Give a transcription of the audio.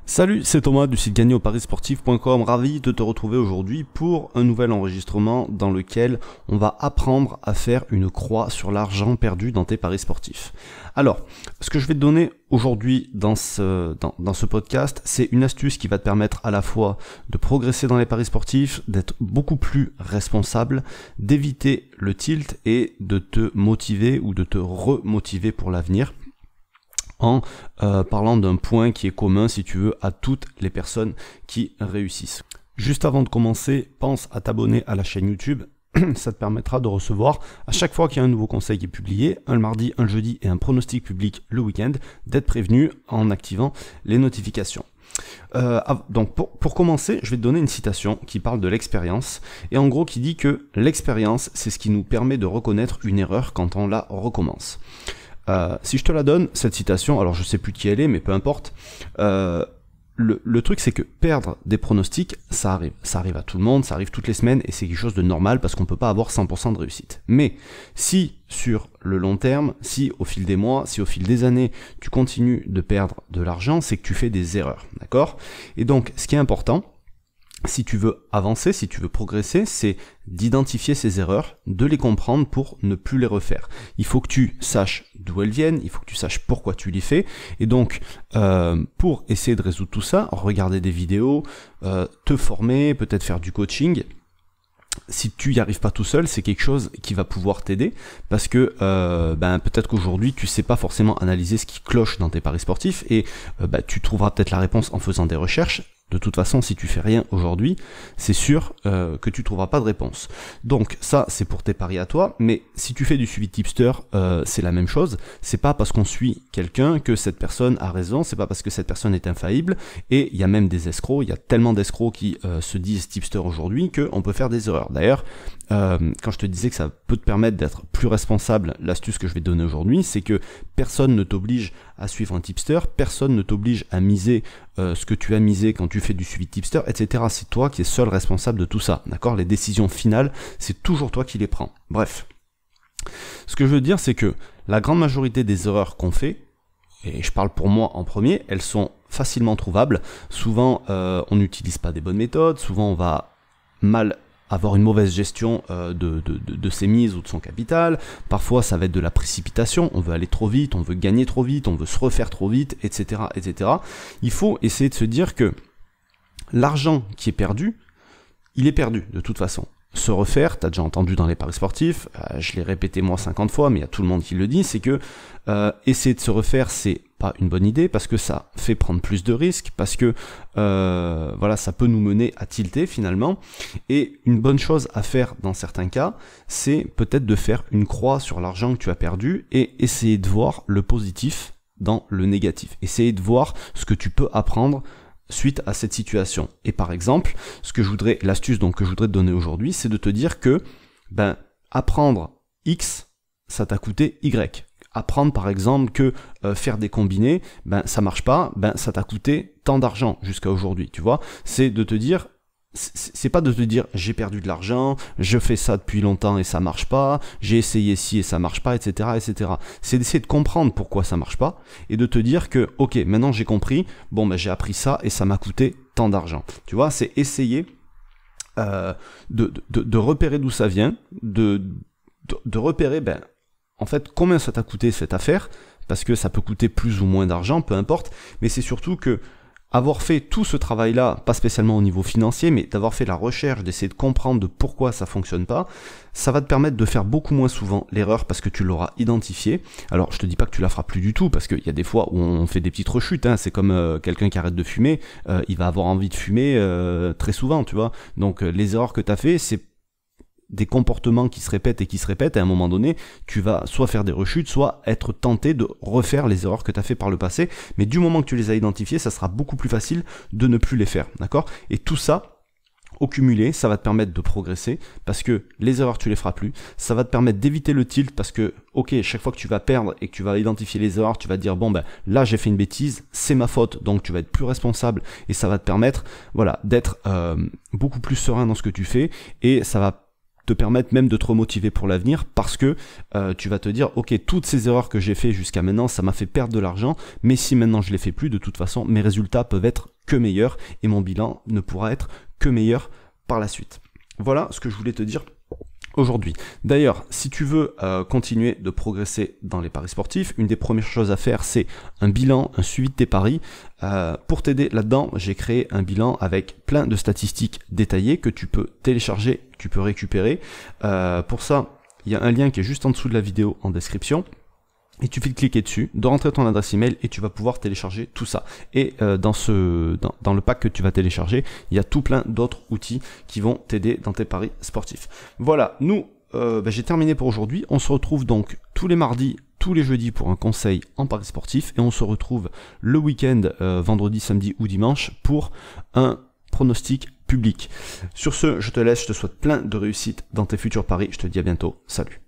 Salut, c'est Thomas du site gagnerauparissportif.com, ravi de te retrouver aujourd'hui pour un nouvel enregistrement dans lequel on va apprendre à faire une croix sur l'argent perdu dans tes paris sportifs. Alors, ce que je vais te donner aujourd'hui dans ce podcast, c'est une astuce qui va te permettre à la fois de progresser dans les paris sportifs, d'être beaucoup plus responsable, d'éviter le tilt et de te motiver ou de te remotiver pour l'avenir, en parlant d'un point qui est commun, si tu veux, à toutes les personnes qui réussissent. Juste avant de commencer, pense à t'abonner à la chaîne YouTube. Ça te permettra de recevoir, à chaque fois qu'il y a un nouveau conseil qui est publié, un le mardi, un le jeudi et un pronostic public le week-end, d'être prévenu en activant les notifications. Donc pour commencer, je vais te donner une citation qui parle de l'expérience, et en gros qui dit que l'expérience, c'est ce qui nous permet de reconnaître une erreur quand on la recommence. Si je te la donne, cette citation, alors je sais plus qui elle est, mais peu importe, le truc c'est que perdre des pronostics, ça arrive à tout le monde, ça arrive toutes les semaines, et c'est quelque chose de normal parce qu'on peut pas avoir 100% de réussite. Mais si sur le long terme, si au fil des mois, si au fil des années, tu continues de perdre de l'argent, c'est que tu fais des erreurs, d'accord? Et donc, ce qui est important, si tu veux avancer, si tu veux progresser, c'est d'identifier ces erreurs, de les comprendre pour ne plus les refaire. Il faut que tu saches d'où elles viennent, il faut que tu saches pourquoi tu les fais, et donc pour essayer de résoudre tout ça, regarder des vidéos, te former, peut-être faire du coaching. Si tu n'y arrives pas tout seul, c'est quelque chose qui va pouvoir t'aider, parce que peut-être qu'aujourd'hui tu sais pas forcément analyser ce qui cloche dans tes paris sportifs, et tu trouveras peut-être la réponse en faisant des recherches. De toute façon, si tu fais rien aujourd'hui, c'est sûr que tu trouveras pas de réponse. Donc ça, c'est pour tes paris à toi, mais si tu fais du suivi tipster, c'est la même chose. C'est pas parce qu'on suit quelqu'un que cette personne a raison, c'est pas parce que cette personne est infaillible, et il y a même des escrocs, il y a tellement d'escrocs qui se disent tipster aujourd'hui qu'on peut faire des erreurs. D'ailleurs, quand je te disais que ça peut te permettre d'être plus responsable, l'astuce que je vais te donner aujourd'hui, c'est que personne ne t'oblige à suivre un tipster, personne ne t'oblige à miser ce que tu as misé quand tu fais du suivi tipster, etc. C'est toi qui es seul responsable de tout ça, d'accord? Les décisions finales, c'est toujours toi qui les prends. Bref. Ce que je veux dire, c'est que la grande majorité des erreurs qu'on fait, et je parle pour moi en premier, elles sont facilement trouvables. Souvent, on n'utilise pas des bonnes méthodes, souvent on va mal avoir une mauvaise gestion de ses mises ou de son capital. Parfois ça va être de la précipitation, on veut aller trop vite, on veut gagner trop vite, on veut se refaire trop vite, etc. etc. Il faut essayer de se dire que l'argent qui est perdu, il est perdu de toute façon. Se refaire, t'as déjà entendu dans les paris sportifs, je l'ai répété moi 50 fois, mais il y a tout le monde qui le dit, c'est que essayer de se refaire, c'est pas une bonne idée, parce que ça fait prendre plus de risques, parce que ça peut nous mener à tilter finalement, et une bonne chose à faire dans certains cas, c'est peut-être de faire une croix sur l'argent que tu as perdu, et essayer de voir le positif dans le négatif, essayer de voir ce que tu peux apprendre suite à cette situation. Et par exemple, l'astuce que je voudrais te donner aujourd'hui, c'est de te dire que apprendre X, ça t'a coûté Y. Apprendre par exemple que faire des combinés, ça marche pas, ça t'a coûté tant d'argent jusqu'à aujourd'hui, tu vois. C'est de te dire, c'est pas de te dire j'ai perdu de l'argent, je fais ça depuis longtemps et ça marche pas, j'ai essayé ci et ça marche pas, etc. etc. C'est d'essayer de comprendre pourquoi ça marche pas et de te dire que ok, maintenant j'ai compris, j'ai appris ça et ça m'a coûté tant d'argent. Tu vois, c'est essayer de repérer d'où ça vient, de repérer en fait combien ça t'a coûté cette affaire, parce que ça peut coûter plus ou moins d'argent, peu importe, mais c'est surtout que avoir fait tout ce travail-là, pas spécialement au niveau financier, mais d'avoir fait la recherche, d'essayer de comprendre de pourquoi ça fonctionne pas, ça va te permettre de faire beaucoup moins souvent l'erreur parce que tu l'auras identifié. Alors je te dis pas que tu la feras plus du tout, parce qu'il y a des fois où on fait des petites rechutes, hein. C'est comme quelqu'un qui arrête de fumer, il va avoir envie de fumer très souvent, tu vois. Donc les erreurs que tu as fait, c'est des comportements qui se répètent, et à un moment donné, tu vas soit faire des rechutes, soit être tenté de refaire les erreurs que tu as fait par le passé, mais du moment que tu les as identifiées, ça sera beaucoup plus facile de ne plus les faire, d'accord? Et tout ça, au cumulé, ça va te permettre de progresser, parce que les erreurs, tu les feras plus, ça va te permettre d'éviter le tilt, parce que, ok, chaque fois que tu vas perdre et que tu vas identifier les erreurs, tu vas te dire, là j'ai fait une bêtise, c'est ma faute, donc tu vas être plus responsable, et ça va te permettre, d'être beaucoup plus serein dans ce que tu fais, et ça va te permettre même de te remotiver pour l'avenir, parce que tu vas te dire ok, toutes ces erreurs que j'ai fait jusqu'à maintenant, ça m'a fait perdre de l'argent, mais si maintenant je les fais plus, de toute façon mes résultats peuvent être que meilleur et mon bilan ne pourra être que meilleur par la suite. Voilà ce que je voulais te dire aujourd'hui. D'ailleurs, si tu veux continuer de progresser dans les paris sportifs, une des premières choses à faire, c'est un bilan, un suivi de tes paris. Pour t'aider là-dedans, j'ai créé un bilan avec plein de statistiques détaillées que tu peux télécharger, que tu peux récupérer. Pour ça, il y a un lien qui est juste en dessous de la vidéo en description. Il suffit de cliquer dessus, de rentrer ton adresse email et tu vas pouvoir télécharger tout ça. Et dans le pack que tu vas télécharger, il y a tout plein d'autres outils qui vont t'aider dans tes paris sportifs. Voilà, nous, j'ai terminé pour aujourd'hui. On se retrouve donc tous les mardis, tous les jeudis pour un conseil en paris sportif. Et on se retrouve le week-end, vendredi, samedi ou dimanche pour un pronostic public. Sur ce, je te laisse, je te souhaite plein de réussite dans tes futurs paris. Je te dis à bientôt. Salut.